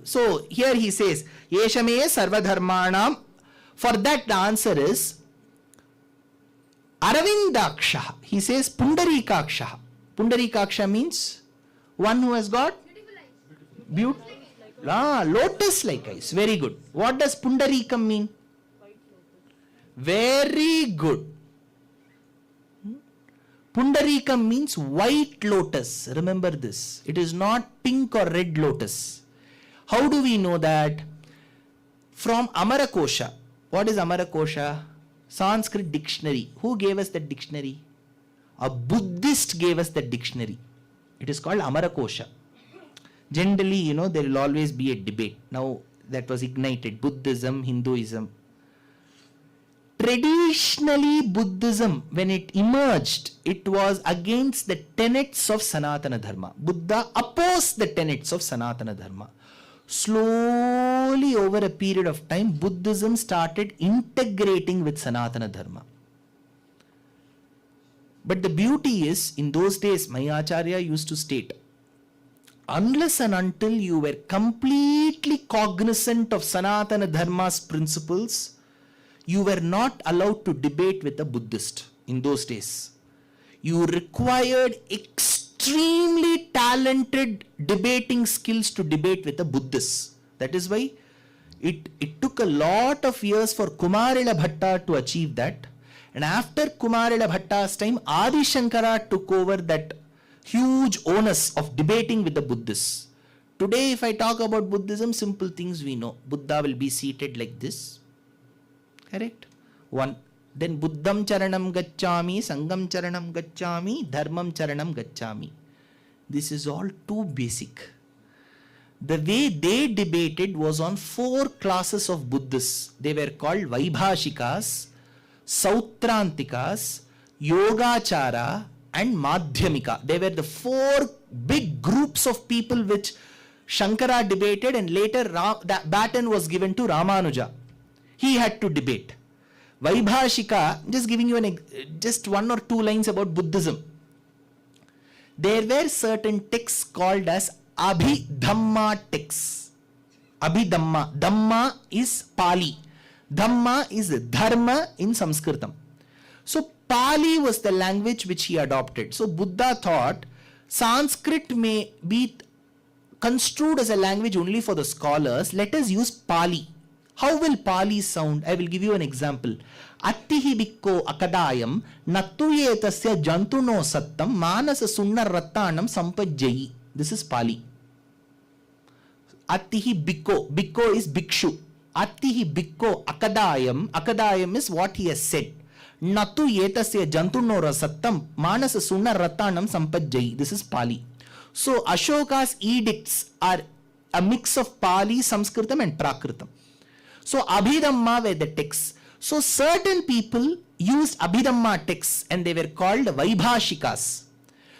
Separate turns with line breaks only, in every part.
So here he says, Yeshame Sarvadharmanam. For that the answer is Aravindaksha. He says Pundarikaksha. Pundarikaksha means one who has got beautiful, lotus-like eyes. Very good. What does Pundarikam mean? Very good. Pundarikam means white lotus. Remember this. It is not pink or red lotus. How do we know that? From Amarakosha. What is Amarakosha? Sanskrit dictionary. Who gave us that dictionary? A Buddhist gave us that dictionary. It is called Amarakosha. Generally, there will always be a debate. Now that was ignited. Buddhism, Hinduism. Traditionally, Buddhism, when it emerged, it was against the tenets of Sanatana Dharma. Buddha opposed the tenets of Sanatana Dharma. Slowly, over a period of time, Buddhism started integrating with Sanatana Dharma. But the beauty is, in those days, my Acharya used to state, unless and until you were completely cognizant of Sanatana Dharma's principles, you were not allowed to debate with a Buddhist in those days. You required extremely talented debating skills to debate with a Buddhist. That is why it took a lot of years for Kumarila Bhatta to achieve that. And after Kumarila Bhatta's time, Adi Shankara took over that huge onus of debating with the Buddhists. Today, if I talk about Buddhism, simple things we know. Buddha will be seated like this. Correct? One. Then Buddham Charanam Gacchami, Sangam Charanam Gacchami, Dharmam Charanam Gacchami. This is all too basic. The way they debated was on 4 classes of Buddhists. They were called Vaibhashikas, Sautrantikas, Yogachara and Madhyamika. They were the 4 big groups of people which Shankara debated, and later that baton was given to Ramanuja. He had to debate. Vaibhashika, just giving you just 1 or 2 lines about Buddhism. There were certain texts called as Abhidhamma texts. Abhidhamma. Dhamma is Pali. Dhamma is Dharma in Sanskritam. So Pali was the language which he adopted. So Buddha thought Sanskrit may be construed as a language only for the scholars. Let us use Pali. How will Pali sound? I will give you an example. Attihi bikko akadayam nattuyetasya jantuno sattam manasa sunna rattanam sampajjayi. This is Pali. Attihi bikko. Bikko is bhikshu. Attihi bikko akadayam. Akadayam is what he has said. Nattuyetasya jantuno sattam manasa sunna rattanam sampajjayi. This is Pali. So Ashoka's edicts are a mix of Pali, Sanskritam and Prakritam. So Abhidhamma were the texts. So certain people used Abhidhamma texts and they were called Vaibhashikas.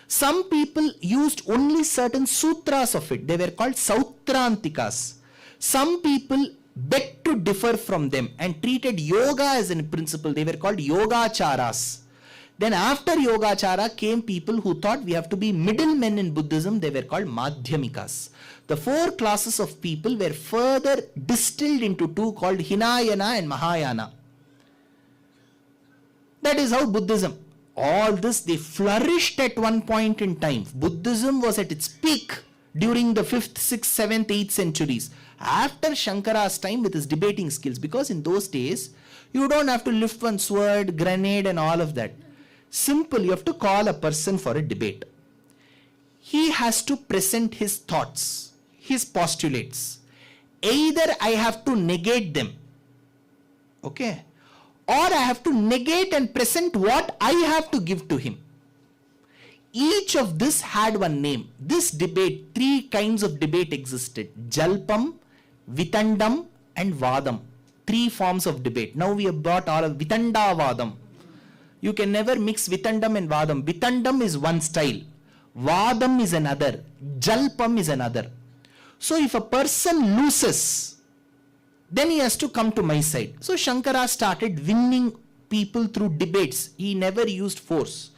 Some people used only certain sutras of it. They were called Sautrantikas. Some people begged to differ from them and treated yoga as a principle. They were called Yogacharas. Then after Yogachara came people who thought we have to be middlemen in Buddhism. They were called Madhyamikas. The 4 classes of people were further distilled into 2 called Hinayana and Mahayana. That is how Buddhism. All this, they flourished at one point in time. Buddhism was at its peak during the 5th, 6th, 7th, 8th centuries. After Shankara's time with his debating skills. Because in those days, you don't have to lift one sword, grenade and all of that. Simple, you have to call a person for a debate. He has to present his thoughts, his postulates. Either I have to negate them, okay, or I have to negate and present what I have to give to him. Each of this had one name. This debate, 3 kinds of debate existed. Jalpam, Vitandam and Vadam. 3 forms of debate. Now we have brought all of Vitanda Vadam. You can never mix Vitandam and Vadam. Vitandam is one style. Vadam is another. Jalpam is another. So if a person loses, then he has to come to my side. So Shankara started winning people through debates. He never used force.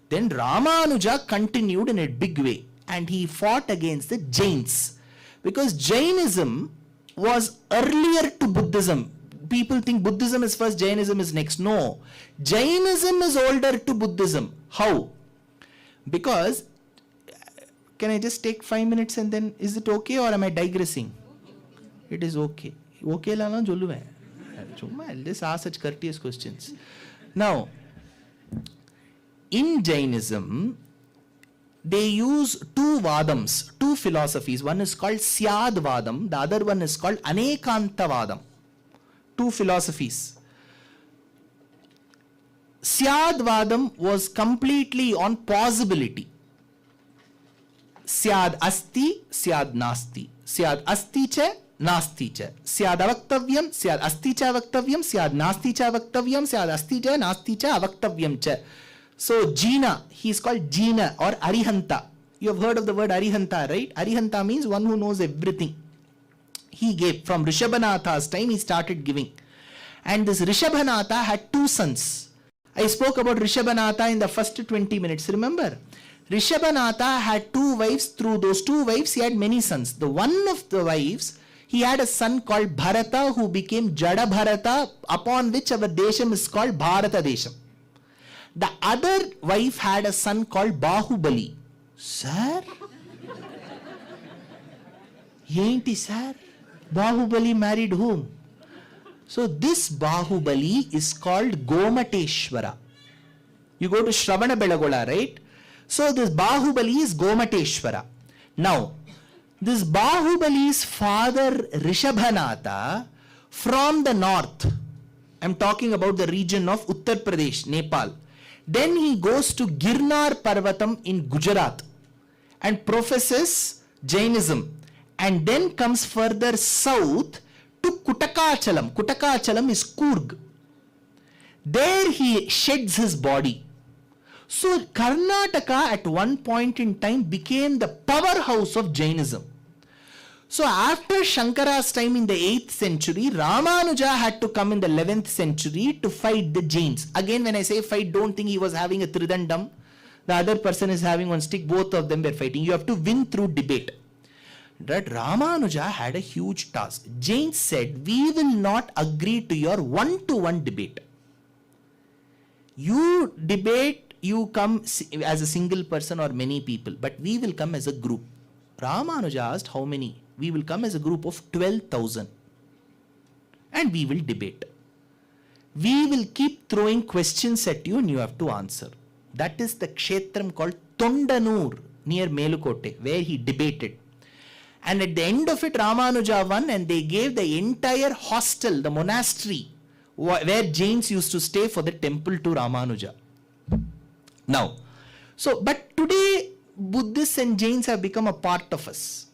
Then Ramanuja continued in a big way and he fought against the Jains. Because Jainism was earlier to Buddhism. People think Buddhism is first, Jainism is next. No. Jainism is older to Buddhism. How? Because, can I just take 5 minutes and then, is it okay or am I digressing? It is okay. Okay la na jolluve. I'll just ask such courteous questions. Now, in Jainism, they use two vadams, two philosophies. One is called Syad Vadam, the other one is called Anekanta Vadam. Two philosophies. Syad Vadam was completely on possibility. Syad Asti, Syad Nasti. Syad Asti cha, Nasti cha. Syad Avaktavyam, Syad Asti cha Avaktavyam, Syad Nasti cha Avaktavyam, Syad Asti cha, Nasti cha Avaktavyam cha. So, Jina, he is called Jina or Arihanta. You have heard of the word Arihanta, right? Arihanta means one who knows everything. He gave, from Rishabhanatha's time, he started giving. And this Rishabhanatha had two sons. I spoke about Rishabhanatha in the first 20 minutes, remember? Rishabhanatha had two wives. Through those two wives, he had many sons. The one of the wives, he had a son called Bharata, who became Jada Bharata, upon which our Desham is called Bharata Desham. The other wife had a son called Bahubali. Sir? Yenti sir? Bahubali married whom? So this Bahubali is called Gomateshwara. You go to Shravana Belagola, right? So this Bahubali is Gomateshwara. Now, this Bahubali's father Rishabhanatha from the north, I'm talking about the region of Uttar Pradesh, Nepal. Then he goes to Girnar Parvatam in Gujarat and professes Jainism, and then comes further south to Kutakachalam. Kutakachalam is Coorg. There he sheds his body. So Karnataka at one point in time became the powerhouse of Jainism. So after Shankara's time in the 8th century, Ramanuja had to come in the 11th century to fight the Jains. Again, when I say fight, don't think he was having a tridandam. The other person is having one stick. Both of them were fighting. You have to win through debate. That Ramanuja had a huge task. Jains said, we will not agree to your one-to-one debate. You debate, you come as a single person or many people, but we will come as a group. Ramanuja asked, how many? We will come as a group of 12,000 and we will debate. We will keep throwing questions at you and you have to answer. That is the kshetram called Tondanur near Melukote, where he debated. And at the end of it, Ramanuja won, and they gave the entire hostel, the monastery, where Jains used to stay, for the temple to Ramanuja. Now, so, but today, Buddhists and Jains have become a part of us.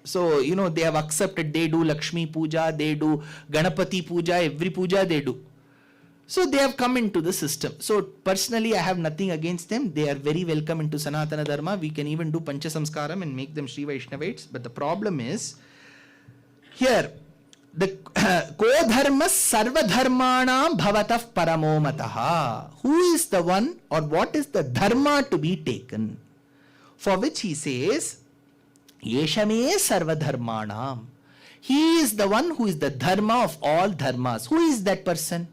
So, you know, they have accepted, they do Lakshmi Puja, they do Ganapati Puja, every puja they do. So, they have come into the system. So, personally, I have nothing against them. They are very welcome into Sanatana Dharma. We can even do Pancha Samskaram and make them Sri Vaishnavites. But the problem is, here, the Kodharmas Sarva Dharmanam Bhavatah Paramomataha. Who is the one, or what is the Dharma to be taken? For which he says, Yeshame Sarva Dharmanam. He is the one who is the Dharma of all Dharmas. Who is that person?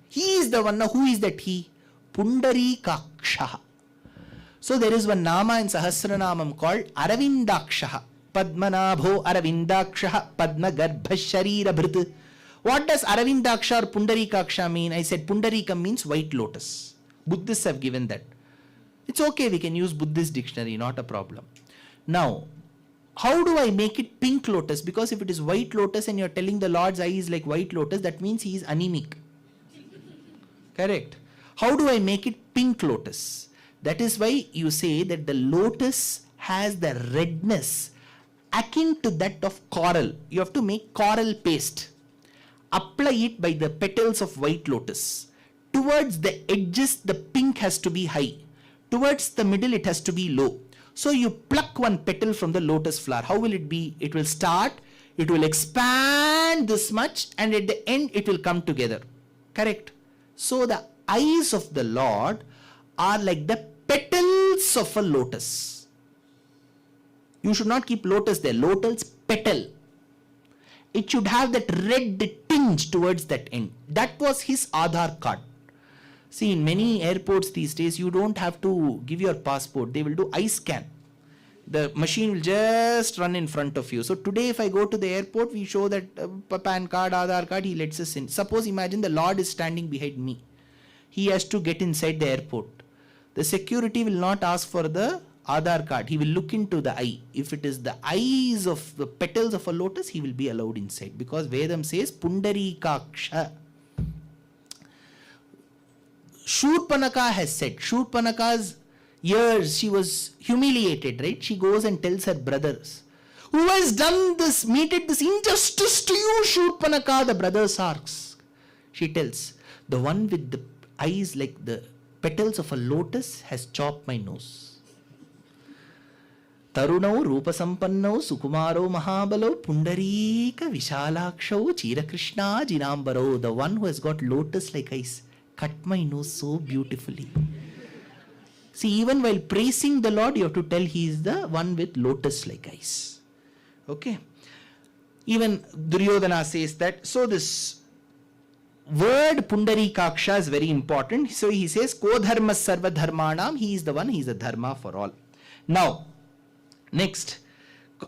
He is the one. Now, who is that he? Pundarikaksha. So, there is one Nama in Sahasranamam called Aravindaksha. Padmanabho Aravindaksha Padma Garbha Sharira Bhrit. What does Aravindaksha or Pundarikaksha mean? I said Pundarika means white lotus. Buddhists have given that. It's okay, we can use Buddhist dictionary, not a problem. Now, how do I make it pink lotus? Because if it is white lotus and you're telling the Lord's eye is like white lotus, that means he is anemic. Correct. How do I make it pink lotus? That is why you say that the lotus has the redness akin to that of coral. You have to make coral paste. Apply it by the petals of white lotus. Towards the edges, the pink has to be high. Towards the middle, it has to be low. So you pluck one petal from the lotus flower. How will it be? It will start, it will expand this much, and at the end, it will come together. Correct. So the eyes of the Lord are like the petals of a lotus. You should not keep lotus there. Lotus petal. It should have that red tinge towards that end. That was his Aadhaar card. See, in many airports these days, you don't have to give your passport. They will do eye scan. The machine will just run in front of you. So today, if I go to the airport, we show that PAN card, Aadhaar card, he lets us in. Suppose, imagine the Lord is standing behind me. He has to get inside the airport. The security will not ask for the Aadhaar card. He will look into the eye. If it is the eyes of the petals of a lotus, he will be allowed inside. Because Vedam says, Pundarikaksha. Shurpanaka has said, Shurpanaka's years, she was humiliated, right? She goes and tells her brothers, who has done this, meted this injustice to you, Shurpanaka? The brothers asks. She tells, the one with the eyes like the petals of a lotus has chopped my nose. Tarunau Rupasampannau Sukumaro Mahabalo Pundarika Vishalakshau Chirakrishna Jinambaro. The one who has got lotus like eyes cut my nose so beautifully. See, even while praising the Lord, you have to tell he is the one with lotus like eyes. Okay. Even Duryodhana says that. So this word Pundarikaksha is very important. So he says, Ko dharma sarva dharmanam. He is the one, he is the dharma for all. Now, next,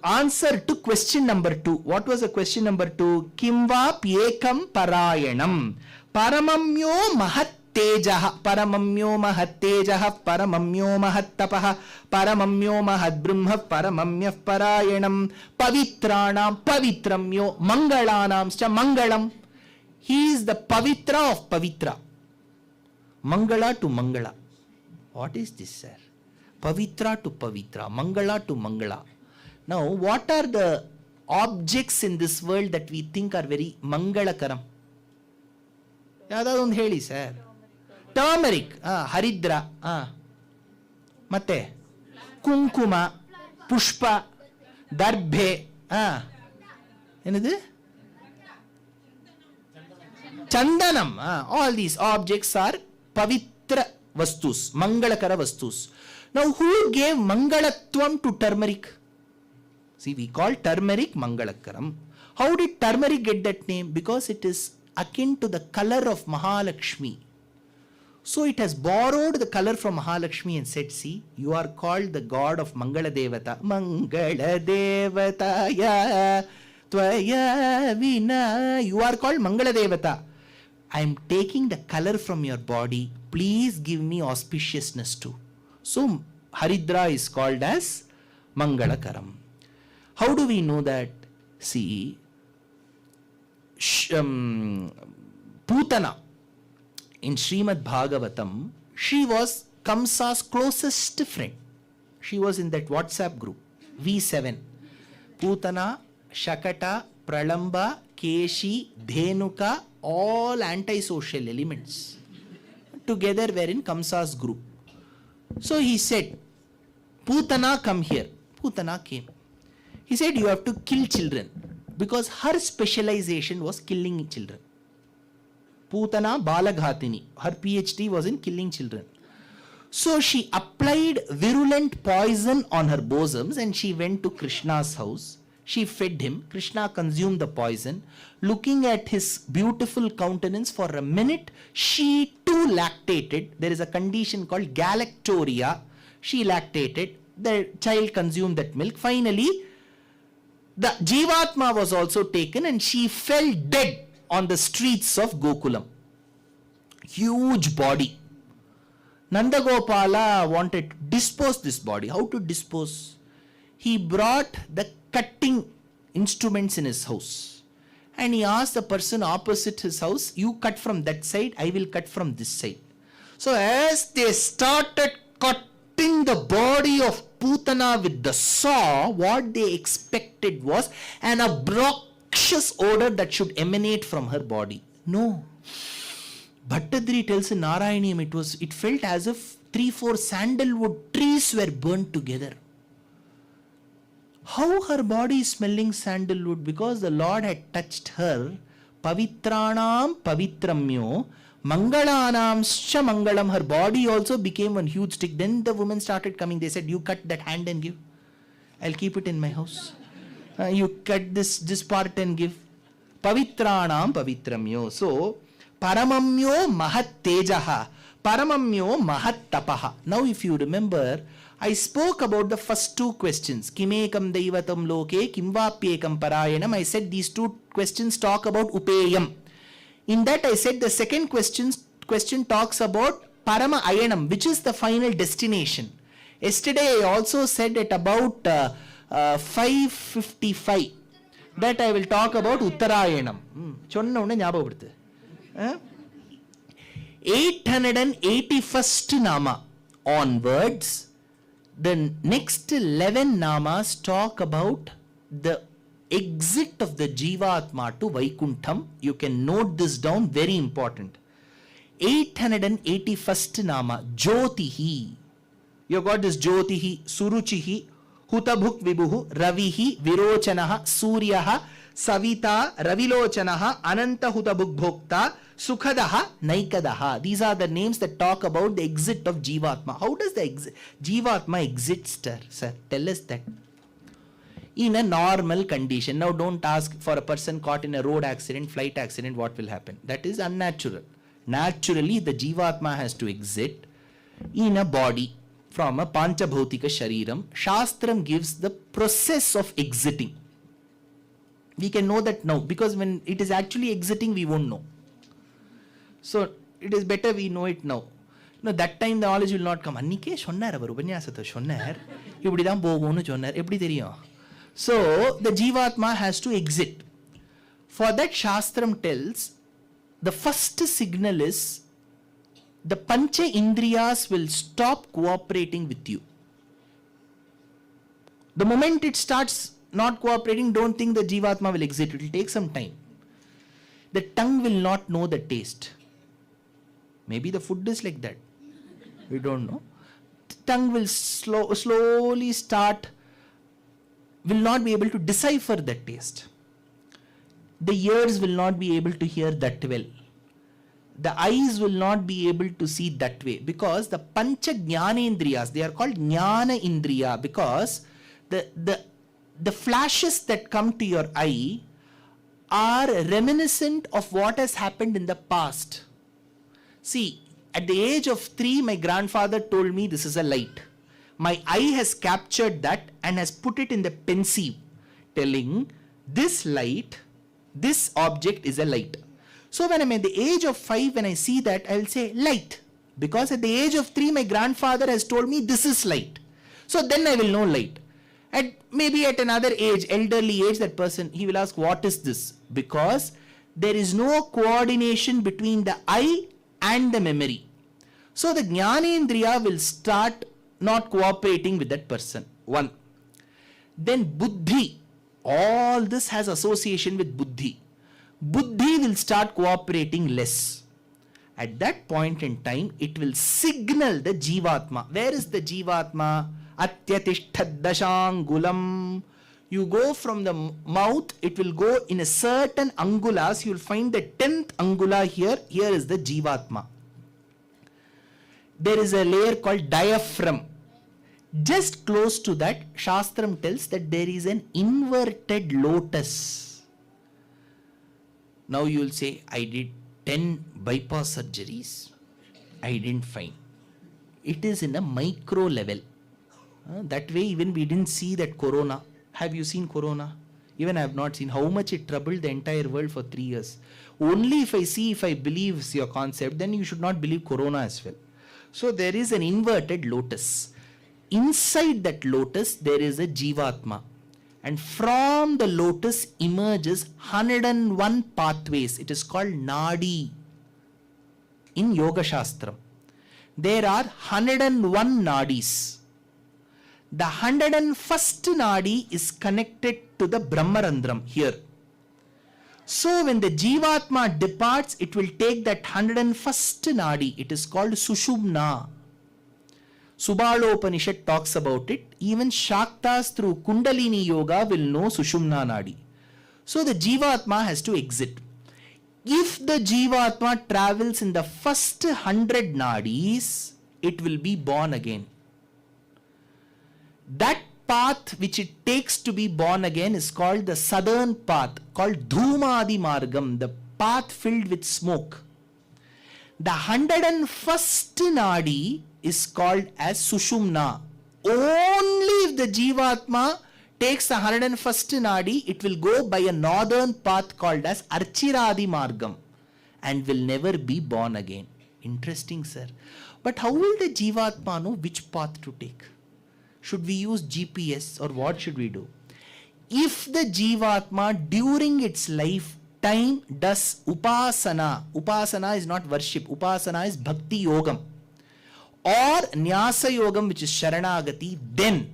answer to question number 2. What was the question number 2? Kimva pyekam parayanam. Paramamyo mahat tejah. Paramamyo mahat tejah. Paramamyo mahat tapah. Paramamyo mahat brahma. Paramamyah parayanam. Pavitranam pavitramyo. Mangalanam scha mangalam. He is the pavitra of pavitra. Mangala to mangala. What is this, sir? Pavitra to pavitra. Mangala to mangala. Now, what are the objects in this world that we think are very mangalakaram? Yadadond heli, sir. Turmeric. Haridra. Matte. Kunkuma. Pushpa. Darbhe. Enadu? Chandanam. All these objects are pavitra vastus. Mangalakara vastus. Now, who gave mangalatvam to turmeric? See, we call turmeric mangalakaram. How did turmeric get that name? Because it is akin to the color of Mahalakshmi. So it has borrowed the color from Mahalakshmi and said, see, you are called the god of Mangala Devata. Mangala Devataya Tvaya Vina. You are called Mangala Devata. I am taking the color from your body. Please give me auspiciousness too. So Haridra is called as Mangalakaram. How do we know that? See, Putana in Srimad Bhagavatam, she was Kamsa's closest friend. She was in that WhatsApp group, V7. Putana, Shakata, Pralamba, Keshi, Dhenuka, all antisocial elements together were in Kamsa's group. So he said, Putana, come here. Putana came. He said, you have to kill children. Because her specialization was killing children. Putana Balaghatini. Her PhD was in killing children. So she applied virulent poison on her bosoms and she went to Krishna's house. She fed him. Krishna consumed the poison. Looking at his beautiful countenance for a minute, she too lactated. There is a condition called galactoria. She lactated. The child consumed that milk. Finally, the Jivatma was also taken and she fell dead on the streets of Gokulam. Huge body. Nandagopala wanted to dispose this body. How to dispose? He brought the cutting instruments in his house. And he asked the person opposite his house, you cut from that side, I will cut from this side. So as they started cutting the body of Putana with the saw, what they expected was an obnoxious odor that should emanate from her body. No. Bhattadri tells in Narayaniam, it felt as if 3-4 sandalwood trees were burnt together. How her body is smelling sandalwood? Because the Lord had touched her. Pavitranam pavitramyo Mangalanam scha mangalam. Her body also became one huge stick. Then the women started coming. They said, you cut that hand and give. I'll keep it in my house. You cut this part and give. Pavitranam pavitramyo. So, paramamyo mahat tejaha. Paramamyo mahat tapaha. Now, if you remember, I spoke about the first two questions. Kimekam daivatam loke, kimvapyekam parayanam. I said these two questions talk about upeyam. In that, I said the second question talks about parama ayanam, which is the final destination. Yesterday, I also said at about 5:55 that I will talk about Uttarayanam. 881st Nama onwards, the next 11 Namas talk about the exit of the Jivatma to Vaikuntham. You can note this down, very important. 881st Nama, Jyotihi. You got this Jyotihi, Suruchihi, Hutabhuk Vibuhu, Ravihi, Virochanaha, Suryaha, Savita, Ravilochanaha, Ananta Hutabhuk Bhokta, Sukhadaha, Naikadaha. These are the names that talk about the exit of Jivatma. How does the Jivatma exit, sir? Tell us that. In a normal condition. Now don't ask for a person caught in a road accident, flight accident, what will happen. That is unnatural. Naturally, the Jivatma has to exit in a body from a Panchabhautika Shariram. Shastram gives the process of exiting. We can know that now, because when it is actually exiting, we won't know. So, it is better we know it now. No, that time the knowledge will not come. Annike sonnar avaru upanyasatha sonnar. Ippadidan pogonu sonnar. Eppadi theriyum? So, the Jivatma has to exit. For that, Shastram tells, the first signal is the Pancha Indriyas will stop cooperating with you. The moment it starts not cooperating, don't think the Jivatma will exit. It will take some time. The tongue will not know the taste. Maybe the food is like that. We don't know. The tongue will slowly start, will not be able to decipher that taste. The ears will not be able to hear that well. The eyes will not be able to see that way, because the Pancha Jnanendriyas, they are called Jnana Indriya, because the flashes that come to your eye are reminiscent of what has happened in the past. See, at the age of 3, my grandfather told me this is a light. My eye has captured that and has put it in the pensive, telling this light, this object is a light. So when I'm at the age of 5, when I see that, I will say light. Because at the age of 3, my grandfather has told me this is light. So then I will know light. And maybe at another age, elderly age, that person, he will ask, what is this? Because there is no coordination between the eye and the memory. So the Jnanendriya will start not cooperating with that person. 1. Then Buddhi. All this has association with Buddhi. Buddhi will start cooperating less. At that point in time, it will signal the Jivatma. Where is the Jivatma? Atyatishthad dashangulam. You go from the mouth, it will go in a certain angulas. You will find the 10th angula here. Here is the Jivatma. There is a layer called diaphragm. Just close to that, Shastram tells that there is an inverted lotus. Now you will say, I did 10 bypass surgeries. I didn't find. It is in a micro level. That way even we didn't see that corona. Have you seen corona? Even I have not seen how much it troubled the entire world for 3 years. Only if I believe your concept, then you should not believe corona as well. So there is an inverted lotus. Inside that lotus, there is a Jivatma. And from the lotus emerges 101 pathways. It is called Nadi in Yoga Shastram. There are 101 Nadis. The 101st Nadi is connected to the Brahmarandram here. So when the Jivatma departs, it will take that 101st Nadi. It is called Sushumna. Subalopanishad talks about it. Even Shaktas through Kundalini Yoga will know Sushumna Nadi. So the Jivatma has to exit. If the Jivatma travels in the first 100 Nadis, it will be born again. That path which it takes to be born again is called the southern path, called Dhumadi Margam, the path filled with smoke. The 101st Nadi is called as Sushumna. Only if the Jivatma takes the 101st Nadi, it will go by a northern path called as Archiradi Margam and will never be born again. Interesting, sir. But how will the Jivatma know which path to take? Should we use GPS or what should we do? If the Jivatma during its lifetime does Upasana, Upasana is not worship, Upasana is Bhakti Yogam, or Nyasa Yogam, which is Sharanagati, then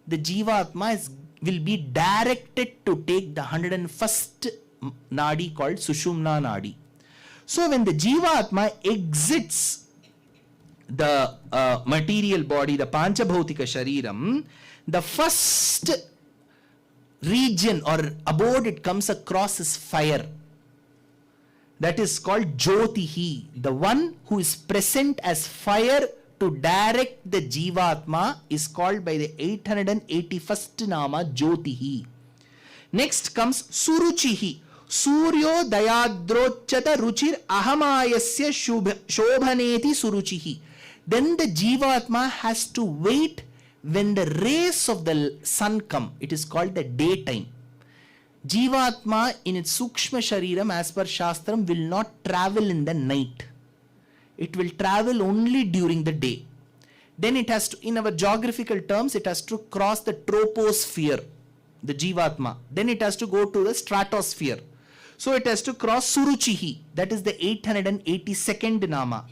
the Jivatma will be directed to take the 101st Nadi called Sushumna Nadi. So when the Jivatma exits the material body, the Panchabhautika Shariram, the first region or abode it comes across is fire. That is called Jyotihi, the one who is present as fire to direct the Jivatma is called by the 881st Nama Jyotihi. Next comes Suruchihi. Suryo Dayadrochata Ruchir Ahamayasya Shobhaneti Suruchihi. Then the Jivatma has to wait when the rays of the sun come. It is called the daytime. Jivatma in its Sukshma Shariram as per Shastram will not travel in the night. It will travel only during the day. Then it has to, in our geographical terms, it has to cross the troposphere, the Jivatma. Then it has to go to the stratosphere. So it has to cross Suruchihi, that is the 882nd Nama.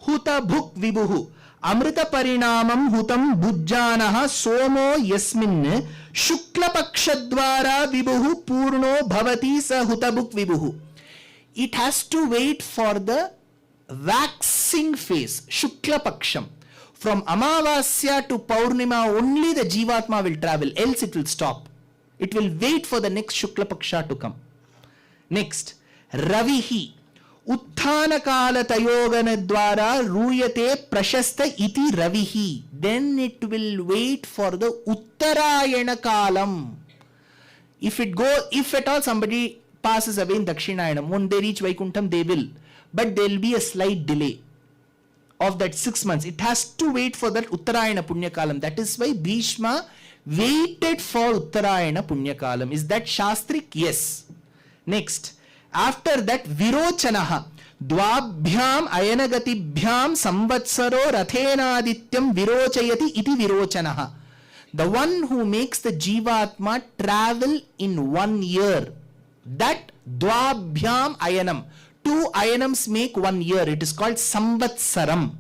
Huta Bhuk Vibhuhu. Amrita Parinamam Hutam Bhujjanaha Somo Yasmin Shukla Pakshadvara Vibhuhu Purno Bhavati Sa Hutabuk Vibhuhu. It has to wait for the waxing phase, Shukla Paksham. From Amavasya to Paurnima only the Jivatma will travel, else it will stop. It will wait for the next Shukla Paksha to come. Next, Ravihi. Utthana Kala Tayogana Dwara Ruyate Prashasta Iti Ravihi. Then it will wait for the Uttarayana Kalam. If at all somebody passes away in Dakshinayanam, when they reach Vaikuntham, they will. But there will be a slight delay of that 6 months. It has to wait for that Uttarayana Punya Kalam. That is why Bhishma waited for Uttarayana Punya Kalam. Is that Shastrik? Yes. Next. After that, Virochanaha. Dvabhyam Ayanagatibhyam Samvatsaro Rathenadityam Virochayati iti Virochanaha. The one who makes the Jivatma travel in 1 year. That Dvabhyam Ayanam. 2 Ayanams make 1 year. It is called Samvatsaram.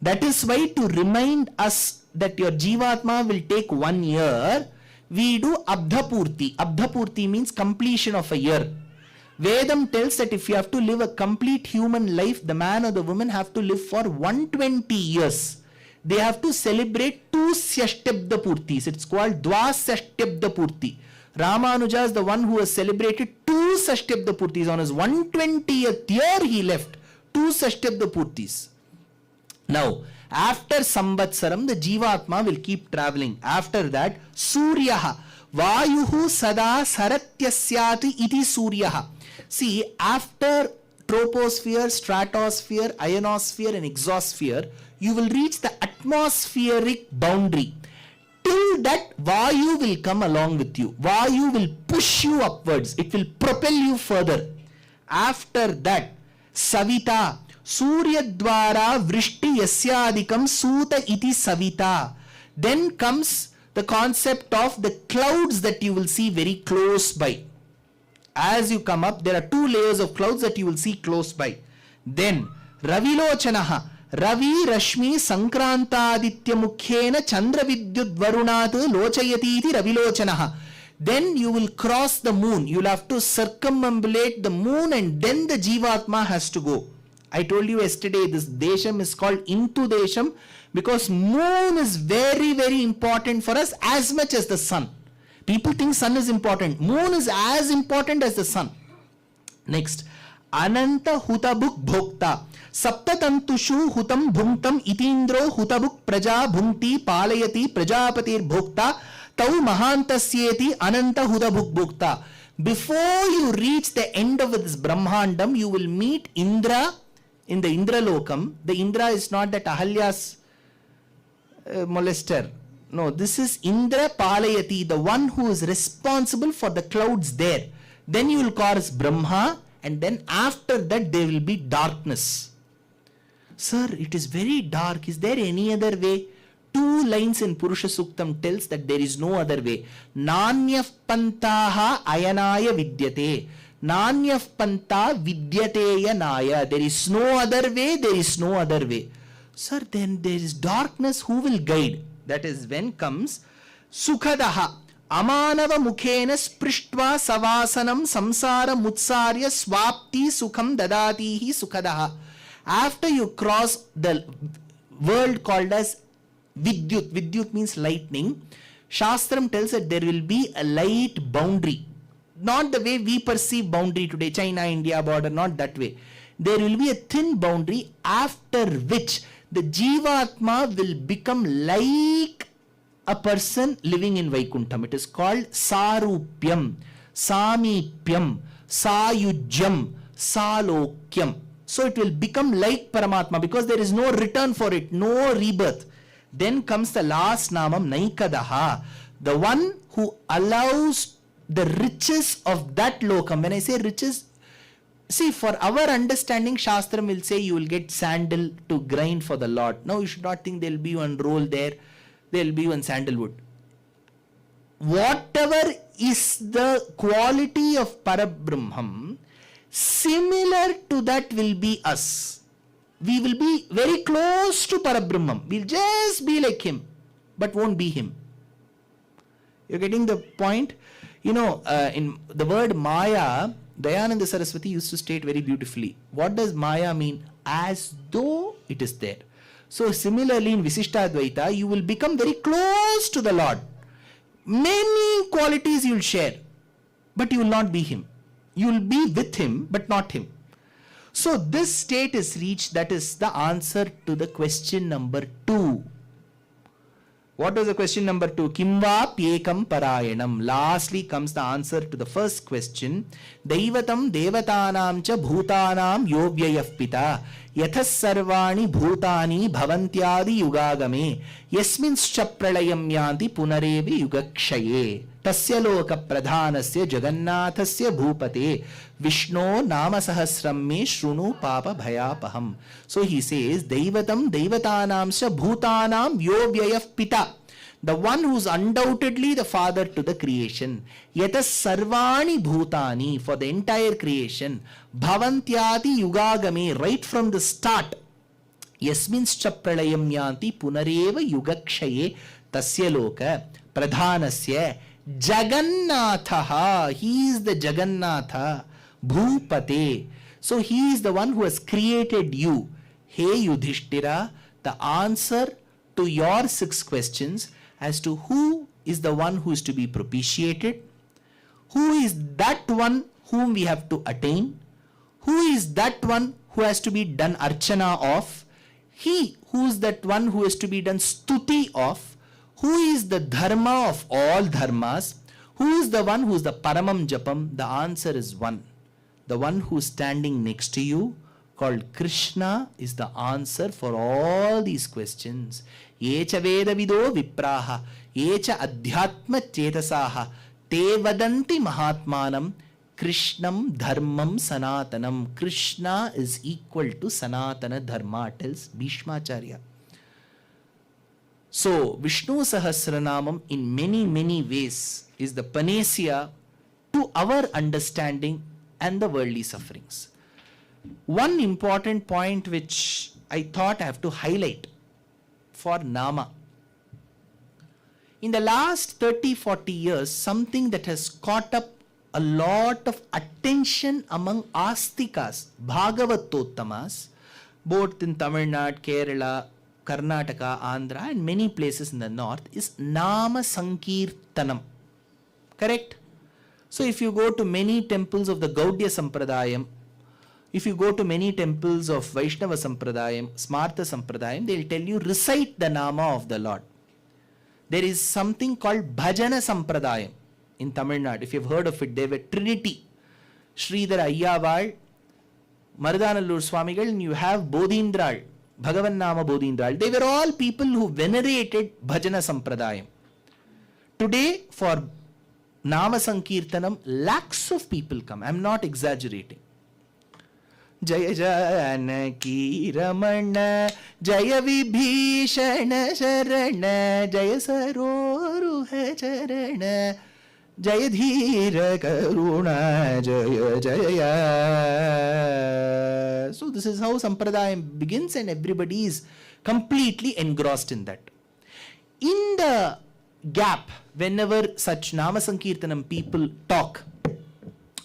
That is why, to remind us that your Jivatma will take 1 year, we do Abdhapurti. Abdhapurti means completion of a year. Vedam tells that if you have to live a complete human life, the man or the woman have to live for 120 years. They have to celebrate 2 Syashtibda Purtis. It's called Dvasashtibda Purti. Ramanuja is the one who has celebrated 2 Sashtibda Purtis. On his 120th year he left 2 Sashtibda Purtis. Now, after Samvatsaram, the Jivatma will keep traveling. After that, Suryaha. Vayuhu sada saratyasyati iti Suryaha. See, after troposphere, stratosphere, ionosphere and exosphere, you will reach the atmospheric boundary. Till that, Vayu will come along with you. Vayu will push you upwards. It will propel you further. After that, Savita. Surya Dwara Vrishti Yasyadikam Suta iti Savita. Then comes the concept of the clouds that you will see very close by. As you come up, there are 2 layers of clouds that you will see close by. Then Ravilochanaha. Ravi Rashmi Sankrantaditya Mukhyena Chandra Vidyud Varunat Lochayati iti Ravilochanaha. Then you will cross the moon. You will have to circumambulate the moon and then the Jivatma has to go. I told you yesterday this Desham is called Intu Desham because moon is very, very important for us as much as the sun. People think sun is important. Moon is as important as the sun. Next, Ananta Hutabuk Bhokta. Saptatantushu Hutam Bhuntam Itindro Hutabuk Praja Bhunti Palayati Prajapatir Bhokta Tau Mahantasyeti Ananta Hutabuk Bhokta. Before you reach the end of this Brahmandam, you will meet Indra in the Indra Lokam. The Indra is not that Ahalya's molester. No, this is Indra Palayati, the one who is responsible for the clouds there. Then you will call as Brahma, and then after that there will be darkness. Sir, it is very dark. Is there any other way? 2 lines in Purusha Suktam tells that there is no other way. Nanyaf pantaha ayanaya vidyate. Nanyaf panta vidyate yanaya. There is no other way, there is no other way. Sir, then there is darkness. Who will guide? That is when comes Sukhadaha. Amanava mukhena sprishtva savasanam samsara mutsarya swapti sukham dadatihi sukhadaha. After you cross the world called as Vidyut, Vidyut means lightning, Shastram tells that there will be a light boundary. Not the way we perceive boundary today, China-India border, not that way. There will be a thin boundary after which the Jivatma will become like a person living in Vaikuntham. It is called Sarupyam, Samipyam, Sayujyam, Salokyam. So it will become like Paramatma because there is no return for it, no rebirth. Then comes the last Namam, Naikadaha, the one who allows the riches of that lokam. When I say riches, see, for our understanding, Shastram will say you will get sandal to grind for the Lord. Now you should not think there will be one roll there, there will be one sandalwood. Whatever is the quality of Parabrahman, similar to that will be us. We will be very close to Parabrahman. We'll just be like him, but won't be him. You're getting the point? You know, in the word Maya, Dayananda Saraswati used to state very beautifully. What does Maya mean? As though it is there. So similarly in Visishtadvaita, you will become very close to the Lord. Many qualities you will share, but you will not be him. You will be with him, but not him. So this state is reached. That is the answer to the question number 2. What was the question number 2? Kimva pyekam parayanam. Lastly comes the answer to the first question. Daivatam devatanam cha bhutanam yovyayaf pita. Yathas sarvani bhutani bhavantyadi yugagame. Yasminscha pralayam yanti punarevi yugakshaye. Tasya loka pradhanasya jagannathasya bhupate. Vishnu nama sahasram me shrunu papa bhayapaham. So he says, Daivatam devatanam sa bhutanam yovyayaf pita. The one who is undoubtedly the father to the creation. Yatas sarvani bhutani, for the entire creation. Bhavantyati yugagame, right from the start. Yasminscha pralayam yanti punareva yugakshaye. Tasya loka pradhanasya Jagannatha. He is the Jagannatha. Bhupate. So he is the one who has created you. Hey Yudhishthira, the answer to your 6 questions as to who is the one who is to be propitiated, who is that one whom we have to attain, who is that one who has to be done archana of, he who is that one who is to be done stuti of, who is the dharma of all dharmas, who is the one who is the paramam japam. The answer is one. The one who is standing next to you, called Krishna, is the answer for all these questions. Yecha veda vido vipraha, yecha adhyatma chetasaha, te vadanti mahatmanam, Krishnam dharmam sanatanam. Krishna is equal to Sanatana dharma, tells Bhishmacharya. So Vishnu Sahasranamam in many ways is the panacea to our understanding and the worldly sufferings. One important point which I thought I have to highlight for Nama. In the last 30-40 years, something that has caught up a lot of attention among Astikas, Bhagavatottamas, both in Tamil Nadu, Kerala, Karnataka, Andhra and many places in the north, is Nama Sankirtanam. Correct? So if you go to many temples of the Gaudiya Sampradayam, If you go to many temples of Vaishnava Sampradayam, Smartha Sampradayam, they'll tell you recite the Nama of the Lord. There is something called Bhajana Sampradayam in Tamil Nadu. If you've heard of it, they were Trinity. Sridhar Ayyaval, Marudanallur Swamigal, and you have Bodhindral, Bhagavan Nama Bodhindral. They were all people who venerated Bhajana Sampradayam. Today, for Nama Sankirtanam, lakhs of people come. I'm not exaggerating. Jaya Janaki Ramana, Jaya Vibhishana Sharana, Jaya Saroruha Charana, Jaya Dhira Karuna, Jaya Jaya. So this is how Sampradayam begins, and everybody is completely engrossed in that. In the gap, whenever such Nama Sankirtanam people talk,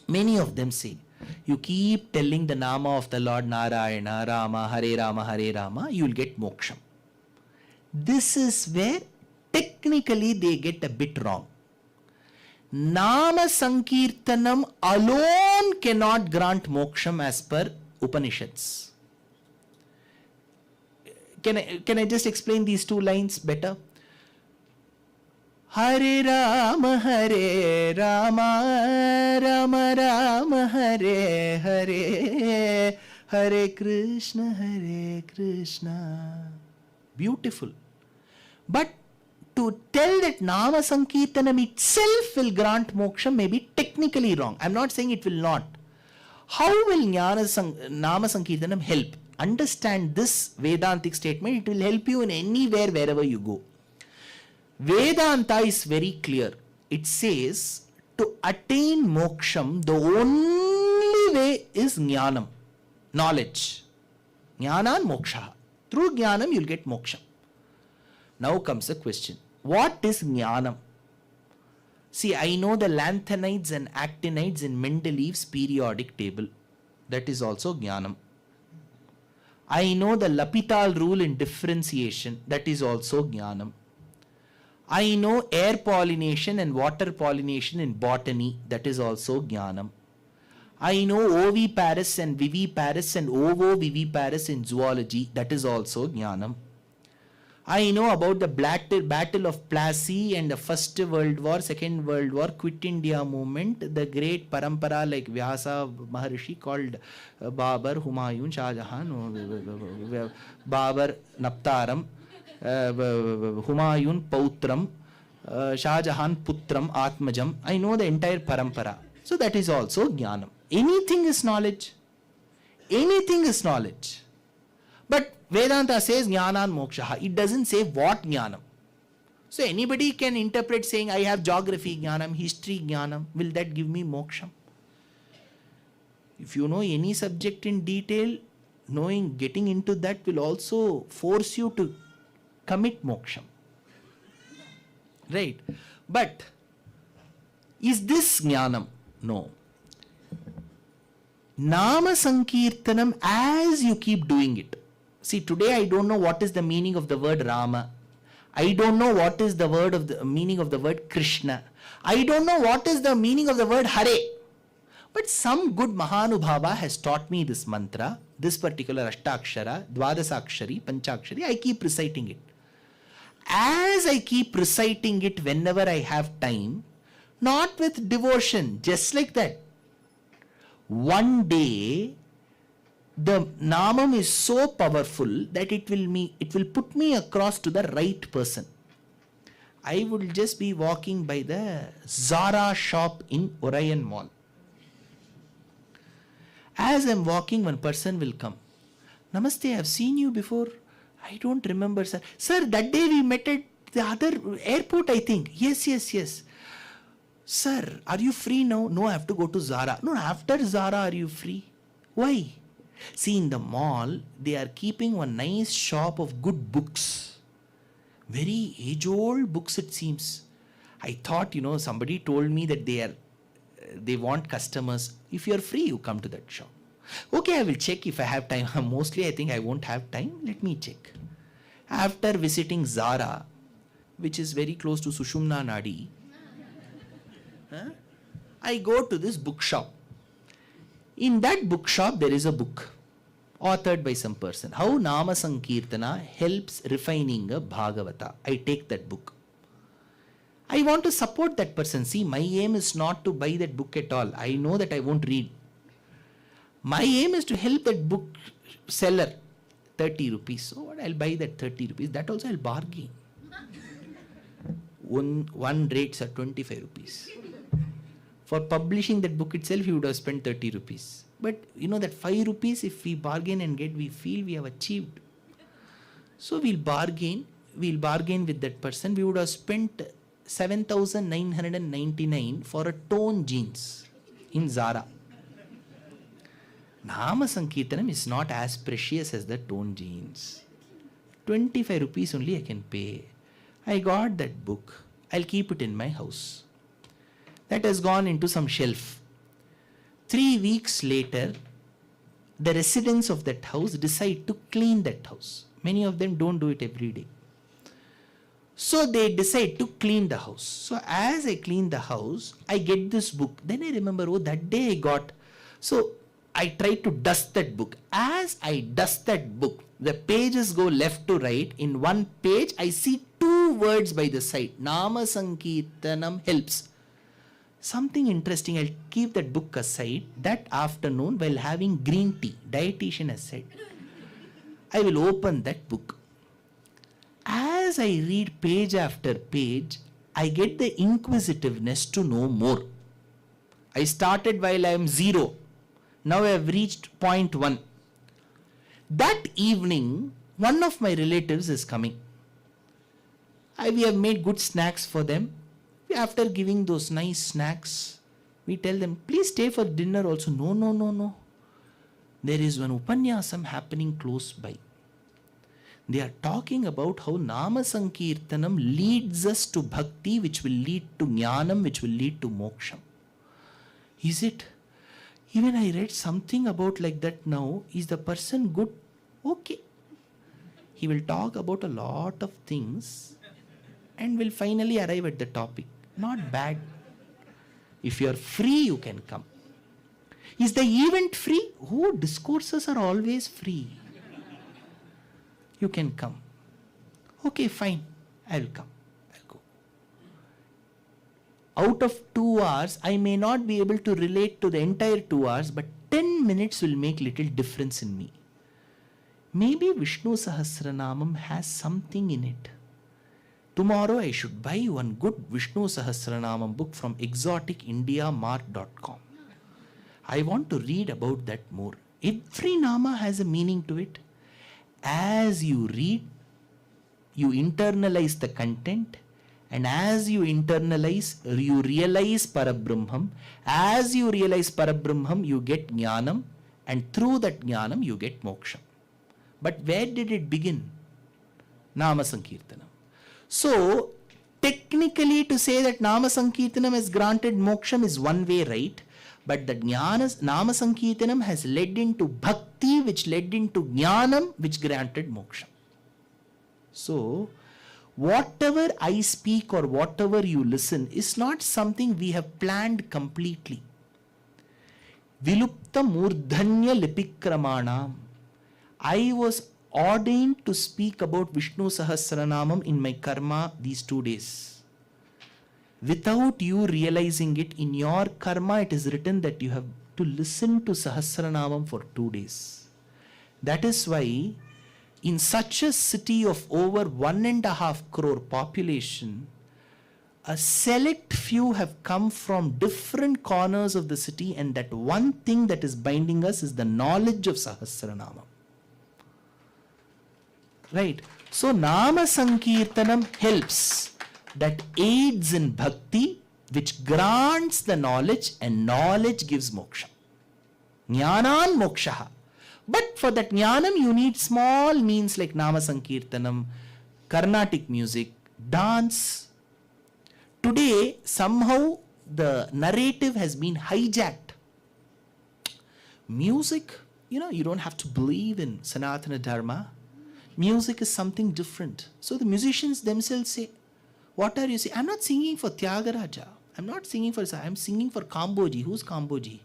many of them say, you keep telling the Nama of the Lord Narayana, Rama, Hare Rama, you will get moksham. This is where technically they get a bit wrong. Nama Sankirtanam alone cannot grant moksham as per Upanishads. Can I just explain these two lines better? Hare Rama, Rama Rama, Hare Hare, Hare Krishna, Beautiful. But to tell that Nama Sankirtanam itself will grant moksha may be technically wrong. I'm not saying it will not. How will Nama Sankirtanam help? Understand this Vedantic statement. It will help you in anywhere, wherever you go. Vedanta is very clear. It says to attain moksham, the only way is jnanam, knowledge. Jnana and moksha. Through jnanam, you'll get moksha. Now comes the question. What is jnanam? See, I know the lanthanides and actinides in Mendeleev's periodic table. That is also jnanam. I know the L'Hopital rule in differentiation. That is also jnanam. I know air pollination and water pollination in botany. That is also jnanam. I know oviparous and viviparous and ovoviviparous in zoology. That is also jnanam. I know about the battle of Plassey and the First World War, Second World War, Quit India movement, the great parampara like Vyasa Maharishi called Babar, Humayun, Shah Jahan, Babar, Naptaram, Humayun, Pautram, Shah Jahan, Putram, Atmajam. I know the entire parampara. So that is also jnanam. Anything is knowledge. Anything is knowledge. But Vedanta says jnana and moksha. It doesn't say what jnanam. So anybody can interpret saying, I have geography jnanam, history jnanam. Will that give me moksham? If you know any subject in detail, getting into that will also force you to commit moksham. Right? But is this jnanam? No. Nama Sankirtanam, as you keep doing it. See, today I don't know what is the meaning of the word Rama. I don't know what is the meaning of the word Krishna. I don't know what is the meaning of the word Hare. But some good Mahanubhava has taught me this mantra, this particular Ashtakshara, Dwadasakshari, Panchakshari. I keep reciting it. As I keep reciting it whenever I have time, not with devotion, just like that. One day, the namam is so powerful that it will put me across to the right person. I will just be walking by the Zara shop in Orion Mall. As I'm walking, one person will come. Namaste, I've seen you before. I don't remember, sir. Sir, that day we met at the other airport, I think. Yes. Sir, are you free now? No, I have to go to Zara. No, after Zara, are you free? Why? See, in the mall, they are keeping one nice shop of good books. Very age-old books, it seems. I thought, somebody told me that they want customers. If you are free, you come to that shop. Okay, I will check if I have time. Mostly, I think I won't have time. Let me check. After visiting Zara, which is very close to Sushumna Nadi, I go to this bookshop. In that bookshop, there is a book authored by some person. How Nama Sankirtana helps refining a Bhagavata. I take that book. I want to support that person. See, my aim is not to buy that book at all. I know that I won't read. My aim is to help that book seller. 30 rupees. So what? I'll buy that 30 rupees. That also I'll bargain. One rates are 25 rupees. For publishing that book itself, you would have spent 30 rupees. But you know that 5 rupees, if we bargain and get, we feel we have achieved. So we'll bargain with that person. We would have spent 7,999 for a tone jeans in Zara. Nama Sankirtanam is not as precious as the tone jeans. 25 rupees only I can pay. I got that book. I'll keep it in my house. That has gone into some shelf. 3 weeks later, the residents of that house decide to clean that house. Many of them don't do it every day. So they decide to clean the house. So as I clean the house, I get this book. Then I remember, oh, that day I got. So I try to dust that book. As I dust that book, the pages go left to right. In one page, I see 2 words by the side. Nama Sankirtanam helps. Something interesting, I'll keep that book aside. That afternoon, while having green tea, dietitian has said, I will open that book. As I read page after page, I get the inquisitiveness to know more. I started while I am 0. Now I have reached point 1. That evening, one of my relatives is coming. We have made good snacks for them. After giving those nice snacks, we tell them, please stay for dinner also. No. There is one upanyasam happening close by. They are talking about how Nama Sankirtanam leads us to bhakti, which will lead to jnanam, which will lead to moksha. Is it? Even I read something about like that now. Is the person good? Okay. He will talk about a lot of things and will finally arrive at the topic. Not bad. If you are free, you can come. Is the event free? Oh, discourses are always free. You can come. Okay, fine. I will come. I'll go. Out of 2 hours, I may not be able to relate to the entire 2 hours, but 10 minutes will make little difference in me. Maybe Vishnu Sahasranamam has something in it. Tomorrow I should buy one good Vishnu Sahasranamam book from exoticindiamart.com. I want to read about that more. Every nama has a meaning to it. As you read, you internalize the content, and as you internalize, you realize Parabrahmam. As you realize Parabrahmam, you get jnanam, and through that jnanam, you get moksha. But where did it begin? Nama Sankirtanam. So, technically to say that Nama Sankirtanam has granted moksham is one way, right? But the Nama Sankirtanam has led into bhakti, which led into jnanam, which granted moksha. So, whatever I speak or whatever you listen is not something we have planned completely. Vilupta murdhanya lipikramanam. I was ordained to speak about Vishnu Sahasranamam in my karma these 2 days. Without you realizing it, in your karma it is written that you have to listen to Sahasranamam for 2 days. That is why in such a city of over 1.5 crore population, a select few have come from different corners of the city, and that one thing that is binding us is the knowledge of Sahasranamam. Right. So Nama Sankirtanam helps, that aids in bhakti, which grants the knowledge, and knowledge gives moksha. Jnanan mokshaha. But for that jnanam, you need small means like Nama Sankirtanam, Carnatic music, dance. Today, somehow the narrative has been hijacked. Music, you don't have to believe in Sanatana Dharma. Music is something different. So the musicians themselves say, what are you saying? I'm not singing for Tyagaraja. I'm not singing for, I'm singing for Kamboji. Who's Kamboji?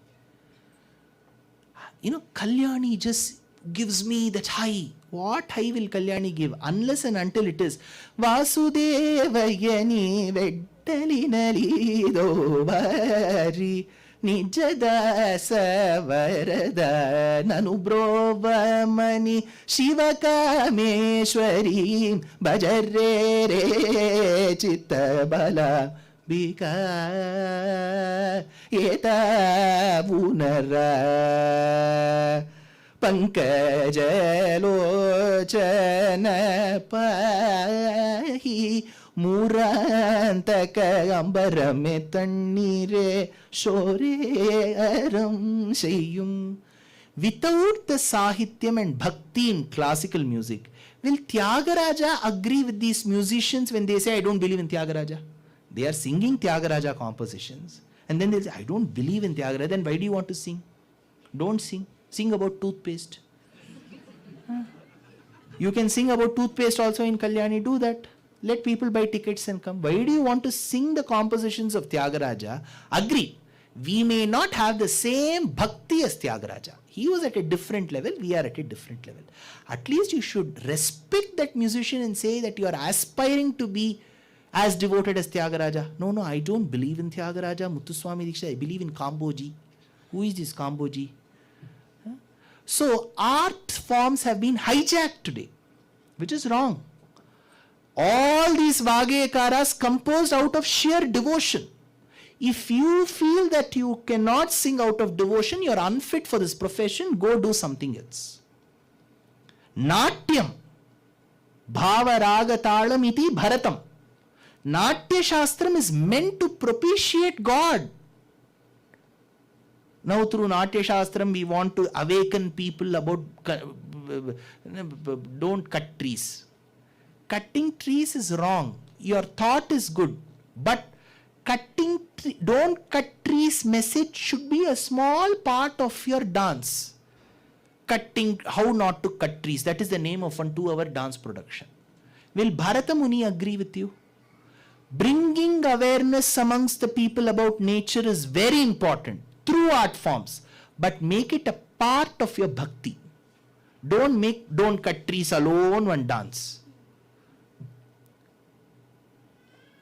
Kalyani just gives me that high. What high will Kalyani give? Unless and until it is Vasudevayani Veddalinali Dovari Nijadasa Varada Nanubrovamani Shivakameshwari Bajare Re Chittabala Bika Eta Vunara Pankajalochana Pahi Murantaka Ambarame Tannire Shore Aram Seyum. Without the Sahityam and Bhakti in classical music, will Tyagaraja agree with these musicians when they say, I don't believe in Tyagaraja? They are singing Tyagaraja compositions. And then they say, I don't believe in Tyagaraja. Then why do you want to sing? Don't sing. Sing about toothpaste. You can sing about toothpaste also in Kalyani. Do that. Let people buy tickets and come. Why do you want to sing the compositions of Tyagaraja? Agree. We may not have the same bhakti as Tyagaraja. He was at a different level. We are at a different level. At least you should respect that musician and say that you are aspiring to be as devoted as Tyagaraja. No, I don't believe in Tyagaraja. Muthuswami Diksha, I believe in Kamboji. Who is this Kamboji? So art forms have been hijacked today, which is wrong. All these Vagekaras composed out of sheer devotion. If you feel that you cannot sing out of devotion, you are unfit for this profession, go do something else. Natyam, Bhava Raga Talam iti Bharatam. Natya Shastram is meant to propitiate God. Now through Natya Shastram we want to awaken people about don't cut trees. Cutting trees is wrong. Your thought is good. But don't cut trees message should be a small part of your dance. Cutting, how not to cut trees. That is the name of 1 2-hour dance production. Will Bharata Muni agree with you? Bringing awareness amongst the people about nature is very important through art forms, but make it a part of your bhakti. Don't cut trees alone and dance.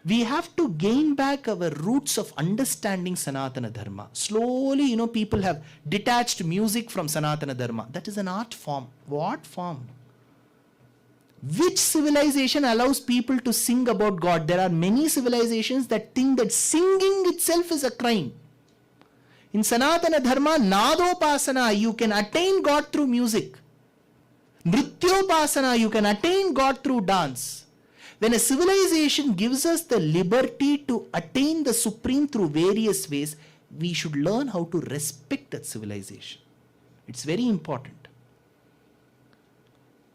We have to gain back our roots of understanding Sanatana Dharma. Slowly, people have detached music from Sanatana Dharma. That is an art form. What form? Which civilization allows people to sing about God? There are many civilizations that think that singing itself is a crime. In Sanatana Dharma, Nadopasana, you can attain God through music. Nrityopasana, you can attain God through dance. When a civilization gives us the liberty to attain the supreme through various ways, we should learn how to respect that civilization. It's very important.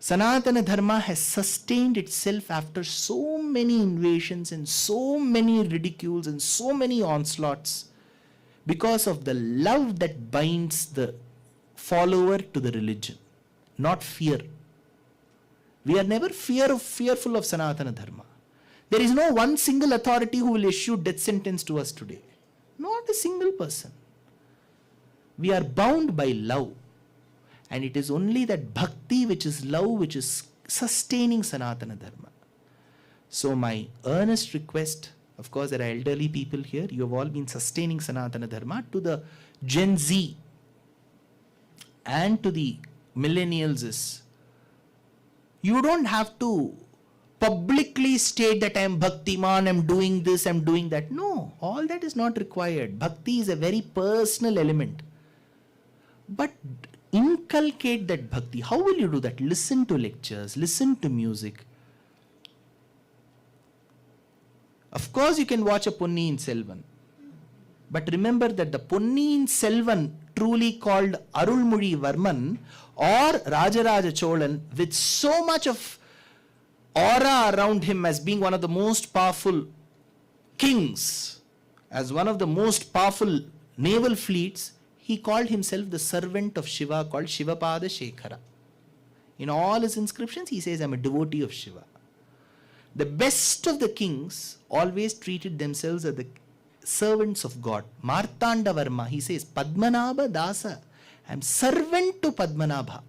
Sanatana Dharma has sustained itself after so many invasions and so many ridicules and so many onslaughts because of the love that binds the follower to the religion, not fear. We are never fearful of Sanatana Dharma. There is no one single authority who will issue death sentence to us today. Not a single person. We are bound by love. And it is only that bhakti, which is love, which is sustaining Sanatana Dharma. So my earnest request, of course there are elderly people here, you have all been sustaining Sanatana Dharma, to the Gen Z and to the millennials is, you don't have to publicly state that I am Bhaktiman, I am doing this, I am doing that. No, all that is not required. Bhakti is a very personal element. But inculcate that bhakti. How will you do that? Listen to lectures, listen to music. Of course, you can watch a Ponniyin Selvan. But remember that the Ponniyin Selvan, truly called Arulmozhi Varman or Rajaraja Cholan, with so much of aura around him as being one of the most powerful kings, as one of the most powerful naval fleets, he called himself the servant of Shiva, called Shivapada Shekhara. In all his inscriptions, he says, I am a devotee of Shiva. The best of the kings always treated themselves as the servants of God. Martanda Varma, he says, Padmanabha Dasa, I am servant to Padmanabha.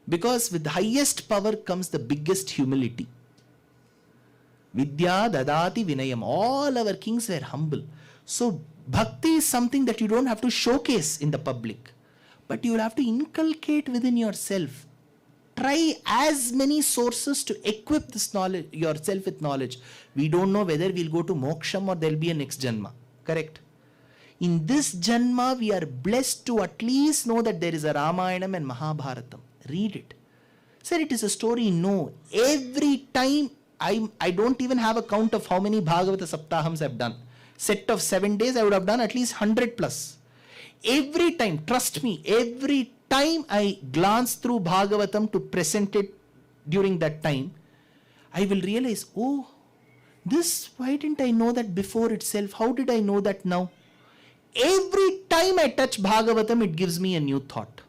Because with the highest power comes the biggest humility. Vidya dadati vinayam. All our kings were humble. So bhakti is something that you don't have to showcase in the public, but you will have to inculcate within yourself. Try as many sources to equip this knowledge, yourself with knowledge. We don't know whether we'll go to moksham or there'll be a next janma. Correct? In this janma, we are blessed to at least know that there is a Ramayanam and Mahabharatam. Read it. Sir, it is a story. No. Every time, I don't even have a count of how many Bhagavata Saptahams I've done. Set of 7 days, I would have done at least 100 plus. Every time, trust me, every time I glance through Bhagavatam to present it during that time, I will realize, oh, this, why didn't I know that before itself? How did I know that now? Every time I touch Bhagavatam, it gives me a new thought.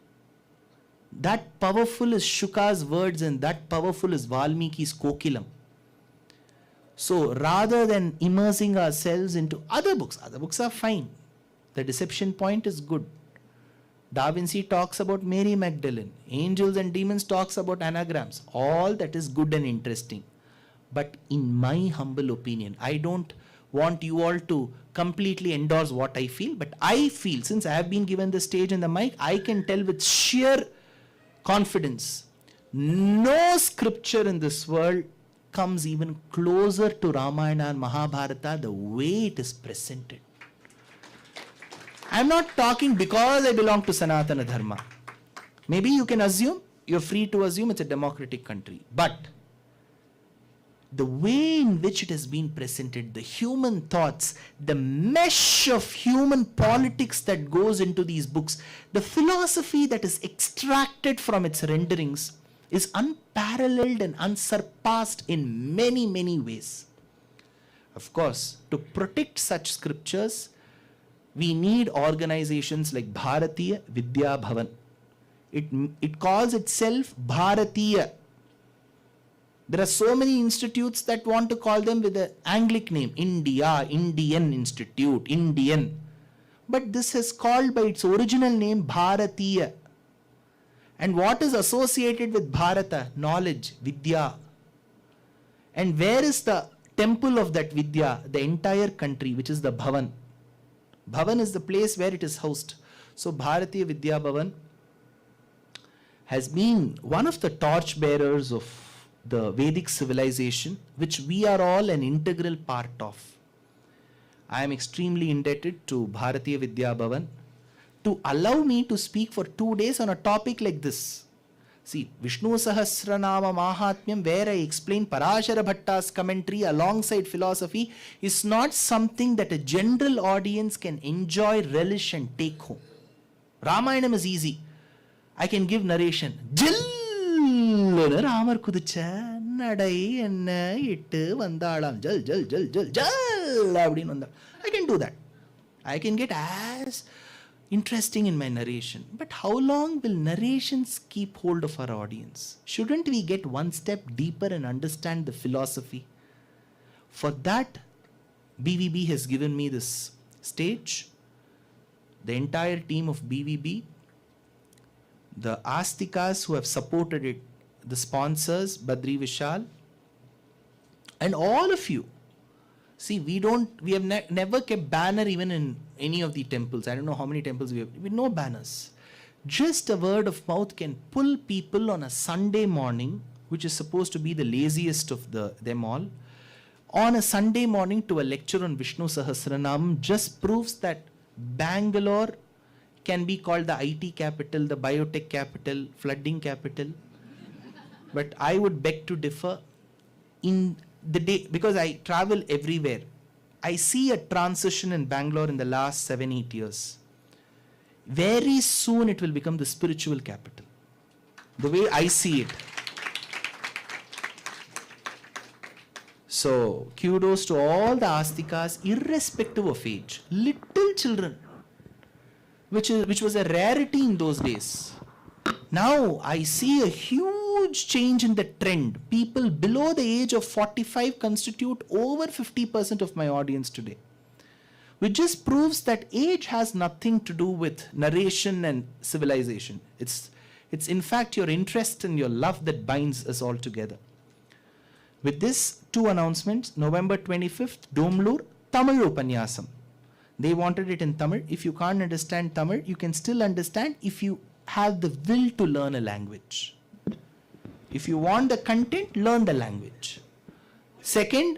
That powerful is Shuka's words and that powerful is Valmiki's Kokilam. So rather than immersing ourselves into other books are fine. The Deception Point is good. Da Vinci talks about Mary Magdalene. Angels and Demons talks about anagrams. All that is good and interesting. But in my humble opinion, I don't want you all to completely endorse what I feel, but I feel, since I have been given the stage and the mic, I can tell with sheer confidence, no scripture in this world comes even closer to Ramayana and Mahabharata the way it is presented. I am not talking because I belong to Sanatana Dharma. Maybe you can assume, you're free to assume it's a democratic country. But the way in which it has been presented, the human thoughts, the mesh of human politics that goes into these books, the philosophy that is extracted from its renderings is unparalleled and unsurpassed in many, many ways. Of course, to protect such scriptures, we need organizations like Bharatiya Vidya Bhavan. It calls itself Bharatiya. There are so many institutes that want to call them with the Anglic name, India, Indian Institute, Indian. But this is called by its original name Bharatiya. And what is associated with Bharata? Knowledge, Vidya. And where is the temple of that Vidya? The entire country, which is the Bhavan. Bhavan is the place where it is housed. So Bharatiya Vidya Bhavan has been one of the torchbearers of the Vedic civilization, which we are all an integral part of. I am extremely indebted to Bharatiya Vidya Bhavan to allow me to speak for 2 days on a topic like this. See, Vishnu Sahasranama Mahatmyam, where I explain Parashara Bhatta's commentary alongside philosophy, is not something that a general audience can enjoy, relish and take home. Ramayanam is easy. I can give narration. Ramar kudicha nadai enna ittu vandalam jal jal jal jal jal abdin vandal. I can do that. I can get as interesting in my narration. But how long will narrations keep hold of our audience? Shouldn't we get one step deeper and understand the philosophy? For that, BVB has given me this stage. The entire team of BVB, the Astikas who have supported it, the sponsors, Badri Vishal, and all of you. See, we have never kept banner even in any of the temples. I don't know how many temples we have. With no banners. Just a word of mouth can pull people on a Sunday morning, which is supposed to be the laziest of them all, on a Sunday morning to a lecture on Vishnu Sahasranam. Just proves that Bangalore can be called the IT capital, the biotech capital, flooding capital. But I would beg to differ. In the day, because I travel everywhere, I see a transition in Bangalore in the last 7-8 years. Very soon it will become the spiritual capital. The way I see it. So, kudos to all the Astikas, irrespective of age. Little children, which was a rarity in those days. Now, I see a huge change in the trend. People below the age of 45 constitute over 50% of my audience today. which just proves that age has nothing to do with narration and civilization. It's in fact your interest and your love that binds us all together. With this, 2 announcements. November 25th, Domlur, Tamil Upanyasam. They wanted it in Tamil. If you can't understand Tamil, you can still understand if you have the will to learn a language. If you want the content, learn the language. Second,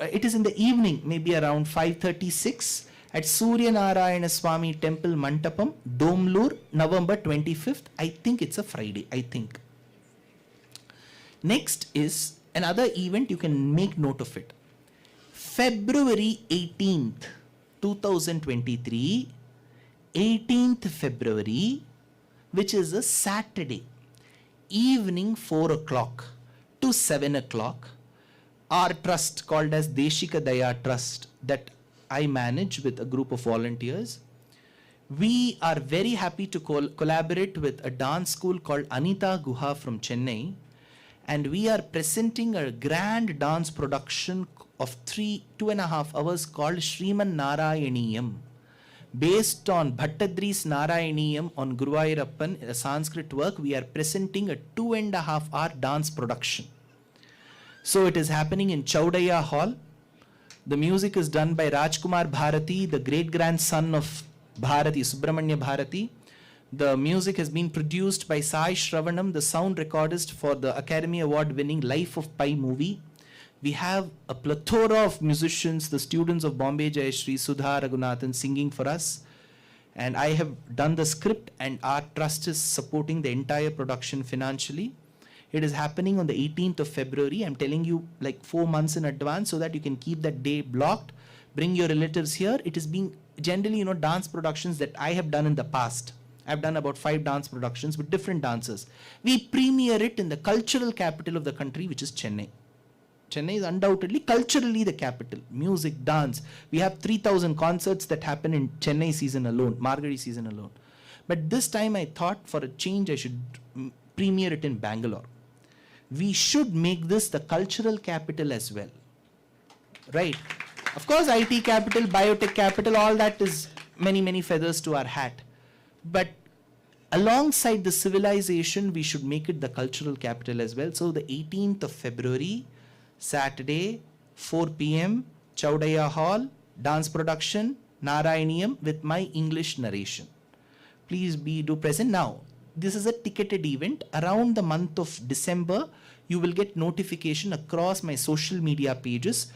it is in the evening, maybe around 5:36 at Surya Narayana Swami Temple, Mantapam, Domlur, November 25th. I think it's a Friday, I think. Next is another event, you can make note of it. February 18th, 2023, 18th February, which is a Saturday, evening 4 o'clock to 7 o'clock, our trust called as Deshika Daya Trust that I manage with a group of volunteers. We are very happy to collaborate with a dance school called Anita Guha from Chennai, and we are presenting a grand dance production of 2.5 hours called Sriman Narayaniyam, based on Bhattadri's Narayaniyam on Guruvayurappan, a Sanskrit work. We are presenting a 2.5 hour dance production. So it is happening in Chaudaya Hall. The music is done by Rajkumar Bharati, the great-grandson of Bharati, Subramanya Bharati. The music has been produced by Sai Shravanam, the sound recordist for the Academy Award-winning Life of Pi movie. We have a plethora of musicians, the students of Bombay Jayashree, Sudha Raghunathan singing for us. And I have done the script, and our trust is supporting the entire production financially. It is happening on the 18th of February. I'm telling you like 4 months in advance so that you can keep that day blocked. Bring your relatives here. It is being generally, dance productions that I have done in the past. I've done about 5 dance productions with different dancers. We premiere it in the cultural capital of the country, which is Chennai. Chennai is undoubtedly culturally the capital. Music, dance. We have 3,000 concerts that happen in Chennai season alone, Margazhi season alone. But this time I thought for a change I should premiere it in Bangalore. We should make this the cultural capital as well. Right? Of course, IT capital, biotech capital, all that is many, many feathers to our hat. But alongside the civilization, we should make it the cultural capital as well. So the 18th of February, Saturday, 4 p.m., Chaudaya Hall, dance production, Narayaniyam with my English narration. Please do present. Now, this is a ticketed event. Around the month of December, you will get notification across my social media pages